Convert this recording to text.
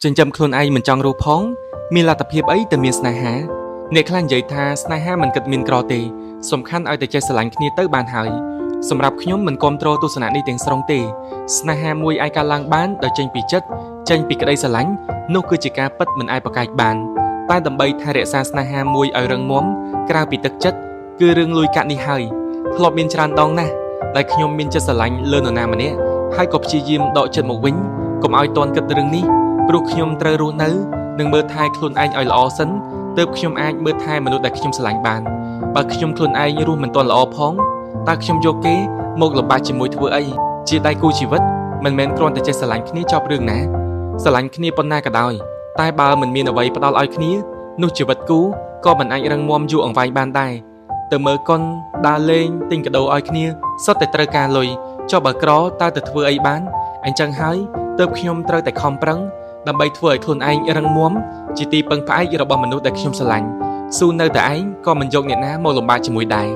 ចិញ្ចឹមខ្លួនឯងមិនចង់រស់ផងមានលទ្ធភាពអីទៅមានស្នេហាអ្នកខ្លះនិយាយថាស្នេហាមិនគិតមានក្រទេសំខាន់ឲ្យតែចេះស្រឡាញ់គ្នាទៅបានហើយសម្រាប់ខ្ញុំមិនគ្រប់គ្រងទស្សនៈនេះទាំងស្រុងទេស្នេហាមួយអាចកើតឡើងបានដោយចេញពីចិត្តចេញពីក្តីស្រឡាញ់នោះគឺជាការពិតមិនអាចប្រកែកបានតែដើម្បីថែរក្សាស្នេហាមួយឲ្យរឹងមាំក្រៅពីទឹកចិត្តគឺរឿងលួយកាក់នេះហើយធ្លាប់មានច្រើនដងណាស់ដែលខ្ញុំមានចិត្តស្រឡាញ់លើនរណាម្នាក់ហើយក៏ព្យាយាមដកចិត្តមកវិញកុំឲ្យតន់គិតរឿងនេះព្រោះខ្ញុំត្រូវរស់នៅនិងមើលថែខ្លួនឯងឲ្យល្អសិនទើបខ្ញុំអាចមើលថែមនុស្សដែលខ្ញុំស្រឡាញ់បានបើខ្ញុំខ្លួនឯងរស់មិនទាន់ល្អផងតើខ្ញុំយកគេមកលំបាកជាមួយធ្វើអីជាដៃគូជីវិតមិនមែនគ្រាន់តែចេះស្រឡាញ់គ្នាចប់រឿងណាស្រឡាញ់គ្នាប៉ុណ្ណាក៏ដោយតែបើមិនមានអ្វីផ្ដល់ឲ្យគ្នានោះជីវិតគូក៏មិនអាចរឹងមាំយូរអង្វែងបានដែរទៅមើលកុនដើរលេងទិញកាដូឲ្យគ្នាសុទ្ធតែត្រូវការលុយចុះបើក្រតើទៅធ្វើអីបានអញ្ចឹងហើយទើបខ្ញុំត្រូវតែខំប្រឹងដើម្បីធ្វើឲ្យខ្លួនឯងរឹងមាំជាទីពឹងផ្អែករបស់មនុស្សដែលខ្ញុំស្រឡាញ់ស៊ូនៅតែឯងក៏មិនយកអ្នកណាមកលំបាកជាមួយដែរ